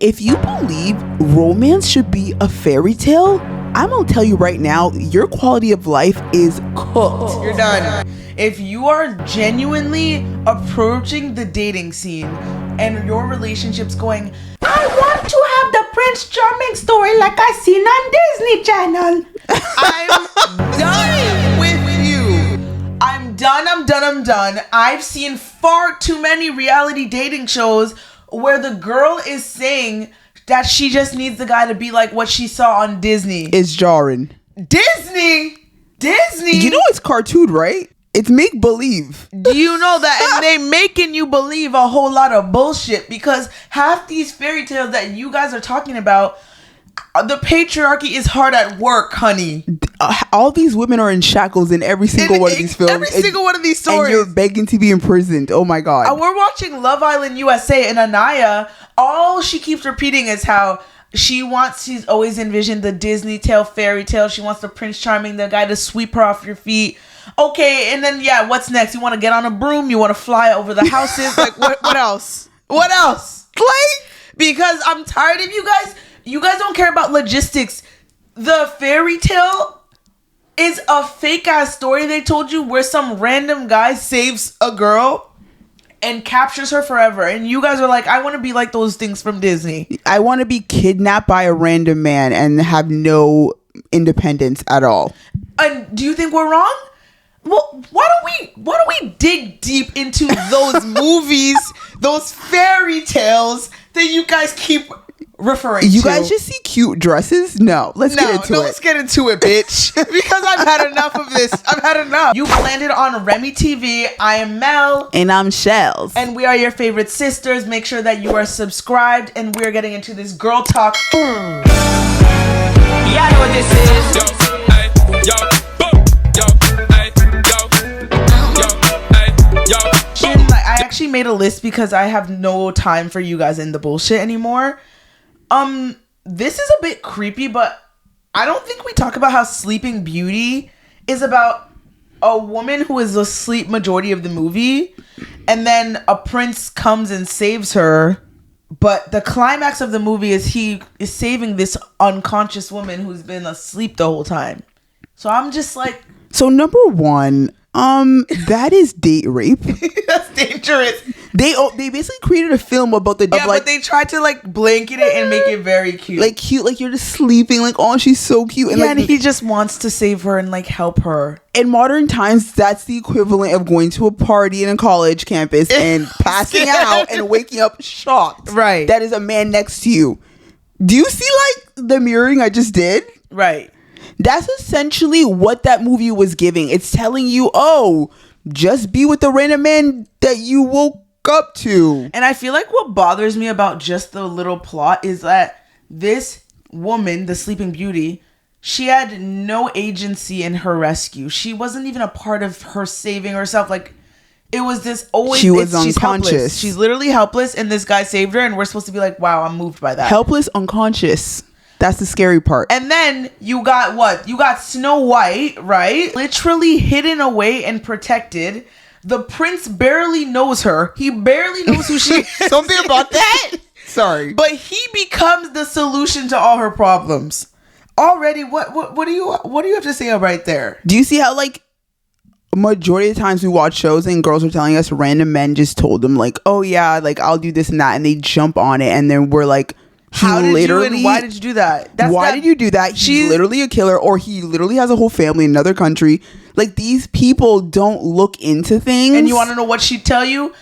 If you believe romance should be a fairy tale, I'm gonna tell you right now, your quality of life is cooked. You're done. If you are genuinely approaching the dating scene and your relationship's going, I want to have the Prince Charming story like I seen on Disney Channel. I'm done with you. I'm done. I've seen far too many reality dating shows where the girl is saying that she just needs the guy to be like what she saw on Disney. It's jarring. Disney. You know it's cartoon, right? It's make believe. Do you know that? And they making you believe a whole lot of bullshit, because half these fairy tales that you guys are talking about, the patriarchy is hard at work, honey. All these women are in shackles in every single one of these films. Every single one of these stories. And you're begging to be imprisoned. Oh my God. We're watching Love Island USA, and Anaya, all she keeps repeating is how she's always envisioned the Disney tale, fairy tale. She wants the Prince Charming, the guy to sweep her off your feet. Okay, and then what's next? You want to get on a broom? You want to fly over the houses? Like what else? What else? Like, because I'm tired of you guys. You guys don't care about logistics. The fairy tale is a fake ass story they told you where some random guy saves a girl and captures her forever. And you guys are like, I want to be like those things from Disney. I want to be kidnapped by a random man and have no independence at all. And do you think we're wrong? Well, why don't we dig deep into those movies, those fairy tales that you guys keep referring to? You guys just see cute dresses? No, let's get into it. Let's get into it, bitch. Because I've had enough of this. I've had enough. You've landed on Remy TV. I am Mel. And I'm Shells. And we are your favorite sisters. Make sure that you are subscribed. And we're getting into this girl talk. Yeah, I know what this is. Yo, hey, yo. I actually made a list because I have no time for you guys in the bullshit anymore. This is a bit creepy, but I don't think we talk about how Sleeping Beauty is about a woman who is asleep majority of the movie, and then a prince comes and saves her. But the climax of the movie is he is saving this unconscious woman who's been asleep the whole time. So I'm just like... So number one, that is date rape. That's dangerous. They basically created a film about the... Yeah, but they tried to like blanket it and make it very cute. Like cute, like you're just sleeping, like, oh, she's so cute. And yeah, like, and he just wants to save her and like help her. In modern times, that's the equivalent of going to a party in a college campus and passing out and waking up shocked. Right. That is a man next to you. Do you see like the mirroring I just did? Right. That's essentially what that movie was giving. It's telling you, oh, just be with the random man that you woke up to. And I feel like what bothers me about just the little plot is that this woman, the Sleeping Beauty, she had no agency in her rescue. She wasn't even a part of her saving herself. Like, it was this always... She was she's unconscious. Helpless. She's literally helpless, and this guy saved her, and we're supposed to be like, wow, I'm moved by that. Helpless, unconscious. That's the scary part. And then you got what? You got Snow White, right? Literally hidden away and protected. The prince barely knows her. He barely knows who she is. Something about that? Sorry. But he becomes the solution to all her problems. Already, what do you have to say right there? Do you see how like majority of the times we watch shows and girls are telling us random men just told them like, oh yeah, like I'll do this and that, and they jump on it, and then we're like, how did you and why did you do that? Did you do that? He's literally a killer, or he literally has a whole family in another country. Like, these people don't look into things. And you want to know what she'd tell you?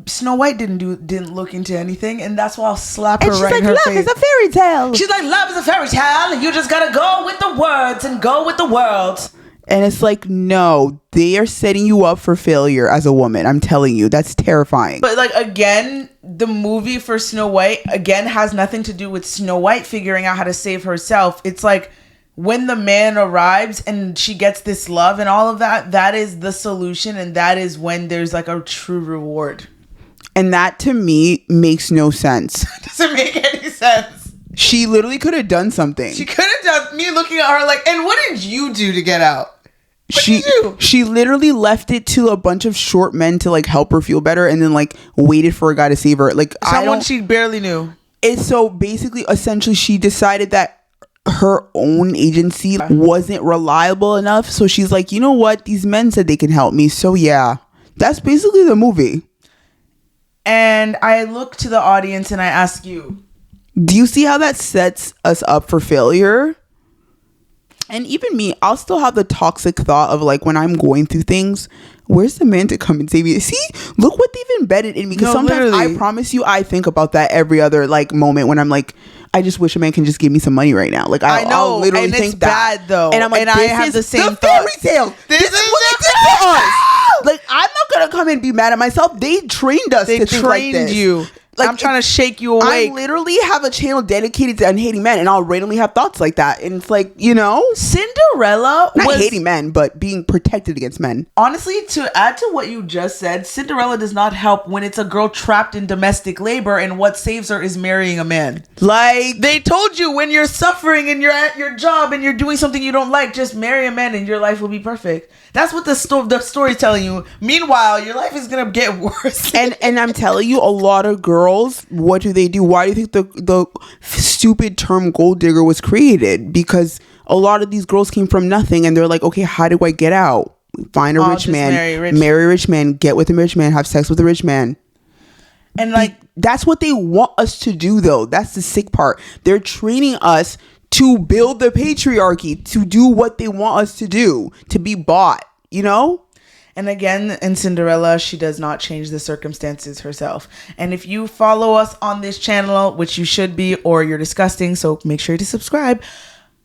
Snow White didn't look into anything, and that's why I'll slap her right in her face. Love is a fairy tale. She's like, love is a fairy tale. You just gotta go with the words and go with the world. And it's like, no, they are setting you up for failure as a woman. I'm telling you, that's terrifying. But like, again, the movie for Snow White, again, has nothing to do with Snow White figuring out how to save herself. It's like when the man arrives and she gets this love and all of that, that is the solution. And that is when there's like a true reward. And that to me makes no sense. Doesn't make any sense. She literally could have done something. She could have done, me looking at her like, and what did you do to get out? She literally left it to a bunch of short men to like help her feel better, and then like waited for a guy to save her. Like, someone she barely knew. It's so basically, essentially, she decided that her own agency wasn't reliable enough. So she's like, you know what? These men said they can help me. So yeah, that's basically the movie. And I look to the audience and I ask you, do you see how that sets us up for failure? And even me, I'll still have the toxic thought of like, when I'm going through things, where's the man to come and save me? See, look what they've embedded in me. Because sometimes literally, I promise you, I think about that every other like moment when I'm like, I just wish a man can just give me some money right now. Like I know, I'll literally and think it's that. bad though. And I'm like, and I have the same fairy tale. This is what they did to us. Like, I'm not gonna come and be mad at myself. They trained us. They trained you. Like, I'm trying to shake you awake. I literally have a channel dedicated to unhating men, and I'll randomly have thoughts like that. And it's like, you know, Cinderella not hating men, but being protected against men. Honestly, to add to what you just said, Cinderella does not help when it's a girl trapped in domestic labor, and what saves her is marrying a man. Like, they told you, when you're suffering and you're at your job and you're doing something you don't like, just marry a man and your life will be perfect. That's what the story's telling you. Meanwhile, your life is gonna get worse. and I'm telling you, a lot of girls, what do they do? Why do you think the stupid term gold digger was created? Because a lot of these girls came from nothing, and they're like, okay, how do I get out? Find a rich man, marry a rich man, get with a rich man, have sex with a rich man. And like, that's what they want us to do, though. That's the sick part. They're training us to build the patriarchy, to do what they want us to do, to be bought, you know? And again, in Cinderella, she does not change the circumstances herself. And if you follow us on this channel, which you should be, or you're disgusting, so make sure to subscribe,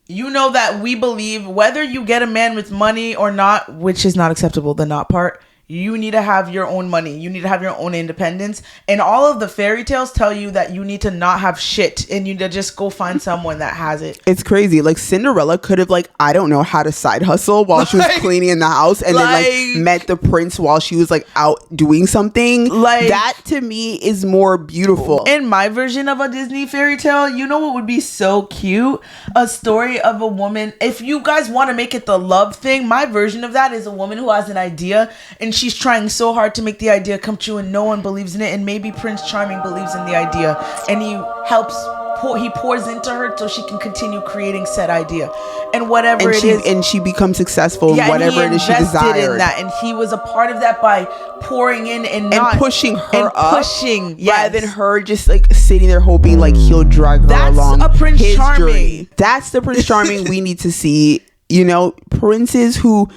you know that we believe whether you get a man with money or not, which is not acceptable, the not part, you need to have your own money. You need to have your own independence. And all of the fairy tales tell you that you need to not have shit and you need to just go find someone that has it. It's crazy. Like, Cinderella could have, like, I don't know, had a side hustle while she was cleaning in the house, and then like met the prince while she was like out doing something. Like, that to me is more beautiful. In my version of a Disney fairy tale, you know what would be so cute? A story of a woman. If you guys want to make it the love thing, my version of that is a woman who has an idea and she's trying so hard to make the idea come true, and no one believes in it, and maybe Prince Charming believes in the idea, and he pours into her so she can continue creating said idea, and whatever it is, and she becomes successful in whatever it is she desired. In that, and he was a part of that by pouring in and pushing her up, yes, rather than her just like sitting there hoping like he'll drag her along. That's a Prince Charming. Journey. That's the Prince Charming we need to see. You know, princes who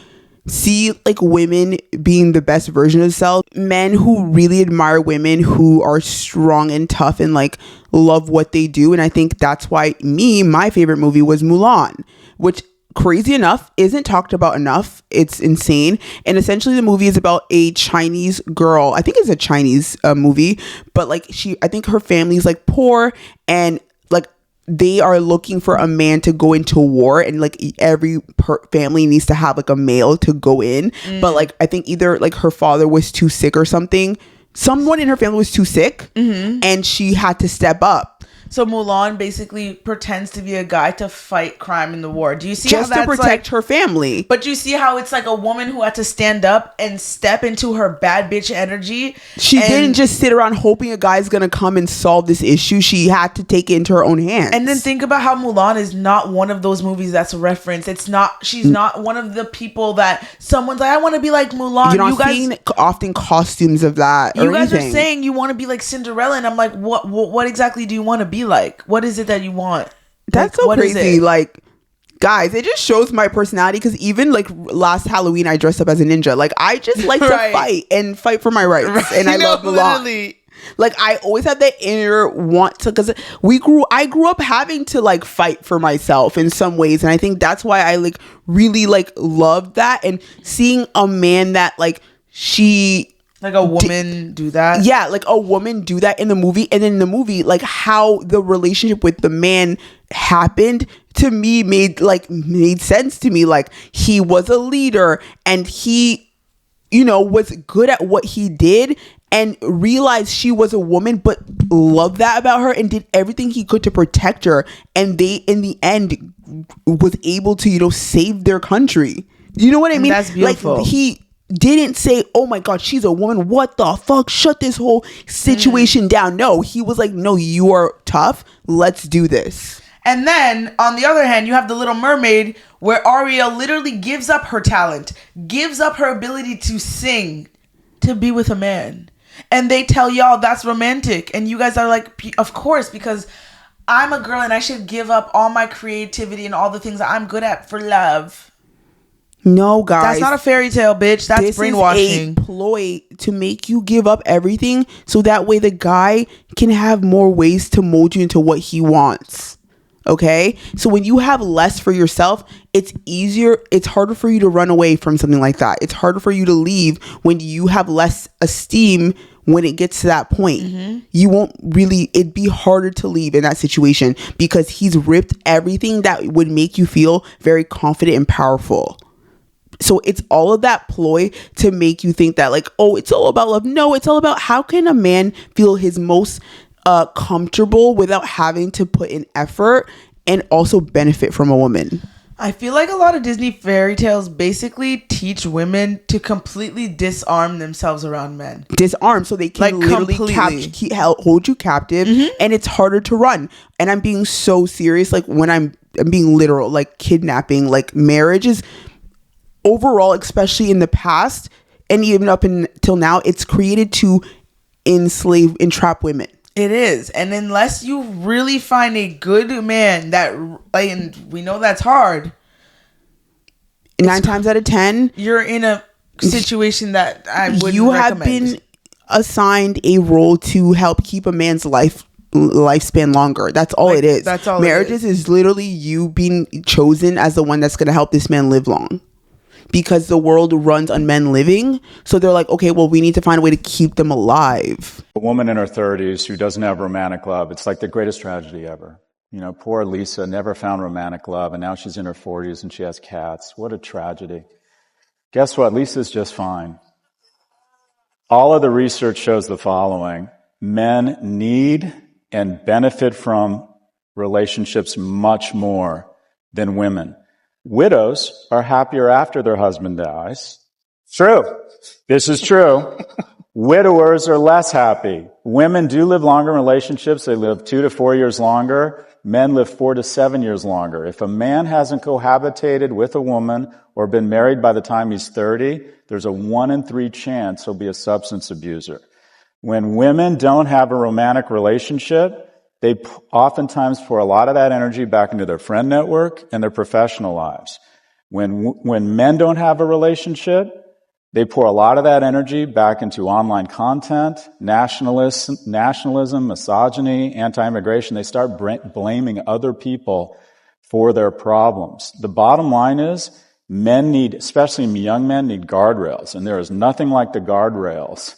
see like women being the best version of self, men who really admire women who are strong and tough and like love what they do. And I think that's why my favorite movie was Mulan, which, crazy enough, isn't talked about enough. It's insane. And essentially the movie is about a Chinese girl. I think it's a Chinese movie, but like I think her family's like poor, and like they are looking for a man to go into war, and like every family needs to have like a male to go in. But like I think either like her father was too sick or something. Someone in her family was too sick, and she had to step up. So Mulan basically pretends to be a guy to fight crime in the war. Do you see just how that's to protect her family? But you see how it's like a woman who had to stand up and step into her bad bitch energy. She didn't just sit around hoping a guy's gonna come and solve this issue. She had to take it into her own hands. And then think about how Mulan is not one of those movies that's referenced. She's not one of the people that someone's like, I want to be like Mulan. You're not seeing often costumes of that. You guys are saying you want to be like Cinderella, and I'm like, what exactly do you want to be like? What is it that you want? That's like, so crazy. Like, guys, it just shows my personality, because even like last Halloween I dressed up as a ninja. Like, I just like to fight for my rights. And I love Mulan. Literally. Like, I always have that inner want to, because I grew up having to like fight for myself in some ways, and I think that's why I like really like loved that, and seeing a man that like like a woman do that. Yeah, like a woman do that in the movie. And then in the movie, like how the relationship with the man happened to me made sense to me. Like, he was a leader, and he, you know, was good at what he did, and realized she was a woman, but loved that about her, and did everything he could to protect her. And they, in the end, was able to, you know, save their country. You know what I mean? That's beautiful. Like, didn't say, oh my God, she's a woman. What the fuck? Shut this whole situation down. No, he was like, no, you are tough. Let's do this. And then, on the other hand, you have the Little Mermaid, where Ariel literally gives up her talent, gives up her ability to sing, to be with a man. And they tell y'all that's romantic. And you guys are like, of course, because I'm a girl and I should give up all my creativity and all the things that I'm good at for love. No, guys. That's not a fairy tale, bitch. That's this brainwashing. Is a ploy to make you give up everything so that way the guy can have more ways to mold you into what he wants. Okay? So when you have less for yourself, it's harder for you to run away from something like that. It's harder for you to leave when you have less esteem. When it gets to that point, it'd be harder to leave in that situation because he's ripped everything that would make you feel very confident and powerful. So it's all of that ploy to make you think that like, oh, it's all about love. No, it's all about how can a man feel his most comfortable without having to put in effort and also benefit from a woman. I feel like a lot of Disney fairy tales basically teach women to completely disarm themselves around men. Disarm so they can like literally hold you captive, and it's harder to run. And I'm being so serious, like when I'm being literal, like kidnapping, like marriage is overall, especially in the past and even up until now, it's created to entrap women. It is. And unless you really find a good man and we know that's hard. 9 times out of 10, you're in a situation that I wouldn't you recommend. Have been assigned a role to help keep a man's lifespan longer. That's all it is. That's all. Marriages is literally you being chosen as the one that's going to help this man live long. Because the world runs on men living. So they're like, okay, well, we need to find a way to keep them alive. A woman in her 30s who doesn't have romantic love, it's like the greatest tragedy ever. You know, poor Lisa never found romantic love, and now she's in her 40s and she has cats. What a tragedy. Guess what? Lisa's just fine. All of the research shows the following. Men need and benefit from relationships much more than women. Widows are happier after their husband dies. True. This is true. Widowers are less happy. Women do live longer in relationships. They live 2 to 4 years longer. Men live 4 to 7 years longer. If a man hasn't cohabitated with a woman or been married by the time he's 30, there's a 1 in 3 chance he'll be a substance abuser. When women don't have a romantic relationship, they oftentimes pour a lot of that energy back into their friend network and their professional lives. When men don't have a relationship, they pour a lot of that energy back into online content, nationalism, misogyny, anti-immigration. They start blaming other people for their problems. The bottom line is men need, especially young men, need guardrails. And there is nothing like the guardrails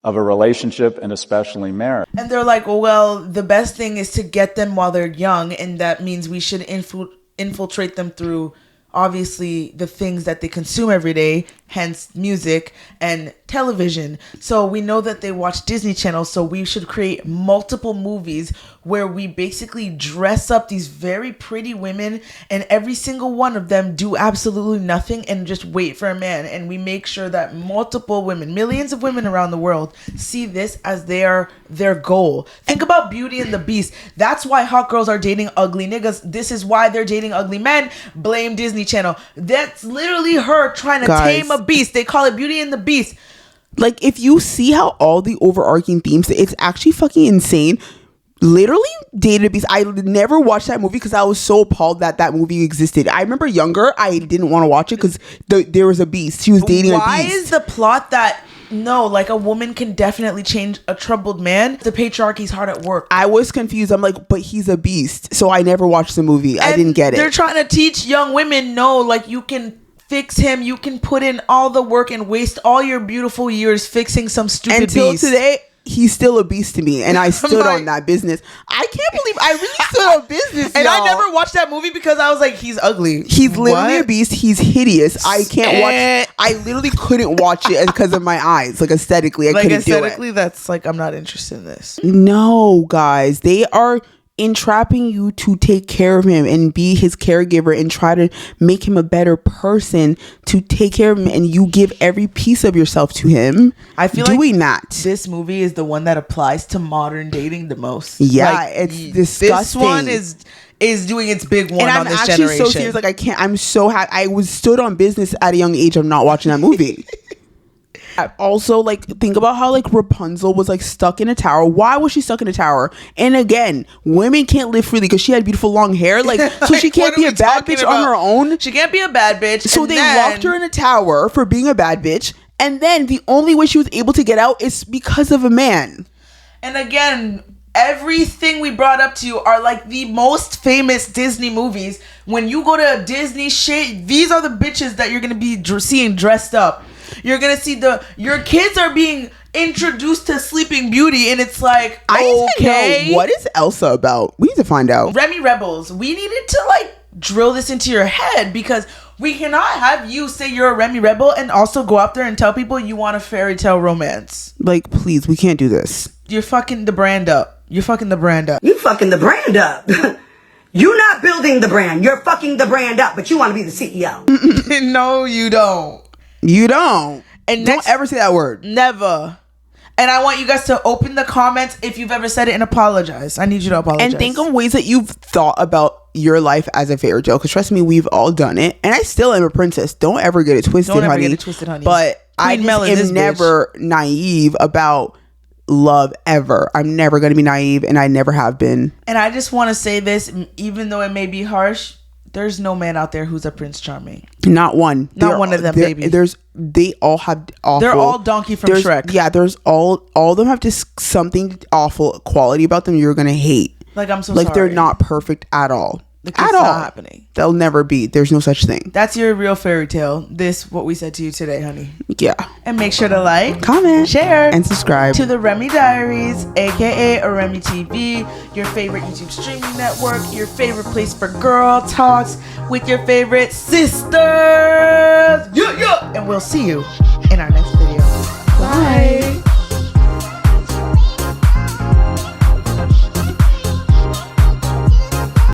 of a relationship and especially marriage. And they're like, well, the best thing is to get them while they're young. And that means we should infiltrate them through, obviously, the things that they consume every day, hence music and television. So we know that they watch Disney Channel, so we should create multiple movies where we basically dress up these very pretty women and every single one of them do absolutely nothing and just wait for a man. And we make sure that multiple women, millions of women around the world, see this as their goal. Think about Beauty and the Beast. That's why hot girls are dating ugly niggas. This is why they're dating ugly men. Blame Disney Channel. That's literally her trying to tame a beast. They call it Beauty and the Beast. Like, if you see how all the overarching themes, it's actually fucking insane. Literally dated a beast. I never watched that movie because I was so appalled that movie existed. I remember younger, I didn't want to watch it because there was a beast. She was dating a beast. Why is the plot that like a woman can definitely change a troubled man? The patriarchy's hard at work. I was confused. I'm like, but he's a beast. So I never watched the movie. I didn't get it. They're trying to teach young women, no, like you can fix him. You can put in all the work and waste all your beautiful years fixing some stupid Until beast. Today, he's still a beast to me, and I stood on that business. I can't believe I really stood on business, and y'all. I never watched that movie because I was like, he's ugly. He's literally a beast. He's hideous. I can't watch. I literally couldn't watch it because of my eyes. Like aesthetically, I couldn't do it. That's like, I'm not interested in this. No, guys, they are entrapping you to take care of him and be his caregiver and try to make him a better person to take care of him, and you give every piece of yourself to him. I feel doing that. This movie is the one that applies to modern dating the most. Yeah, like, it's disgusting. This one is doing its big one, and on I'm this actually generation. so serious. Like, I can't. I'm so happy. I was stood on business at a young age of not watching that movie. Also, like, think about how like Rapunzel was like stuck in a tower. Why was she stuck in a tower? And again, women can't live freely because she had beautiful long hair. Like, so she can't be a bad bitch on her own. She can't be a bad bitch. So they locked her in a tower for being a bad bitch. And then the only way she was able to get out is because of a man. And again, everything we brought up to you are like the most famous Disney movies. When you go to a Disney shit, these are the bitches that you're gonna be seeing dressed up. You're gonna see your kids are being introduced to Sleeping Beauty, and it's like, I need to okay, know, what is Elsa about? We need to find out. Remy Rebels. We needed to like drill this into your head, because we cannot have you say you're a Remy Rebel and also go out there and tell people you want a fairy tale romance. Like, please, we can't do this. You're fucking the brand up. You're fucking the brand up. You fucking the brand up. You're not building the brand. You're fucking the brand up, but you want to be the CEO. No, you don't. You don't. And don't ever say that word. Never. And I want you guys to open the comments if you've ever said it and apologize. I need you to apologize. And think of ways that you've thought about your life as a fairy tale. Because trust me, we've all done it. And I still am a princess. Don't ever get it twisted, honey. Get it twisted, honey. But I am never naive about love ever. I'm never going to be naive, and I never have been. And I just want to say this, even though it may be harsh, there's no man out there who's a Prince Charming. Not one. Not one of them, baby. They all have awful. They're all Donkey from Shrek. Yeah, there's all of them have just something awful quality about them you're gonna hate. Like, I'm so like, sorry. they're not perfect at all. Like, it's not happening. They'll never be. There's no such thing. That's your real fairy tale. This, what we said to you today, honey. Yeah. And make sure to like, comment, share, and subscribe to the Remy Diaries, aka a Remy TV, your favorite YouTube streaming network, your favorite place for girl talks with your favorite sisters. Yeah, yeah. And we'll see you in our next video. Bye.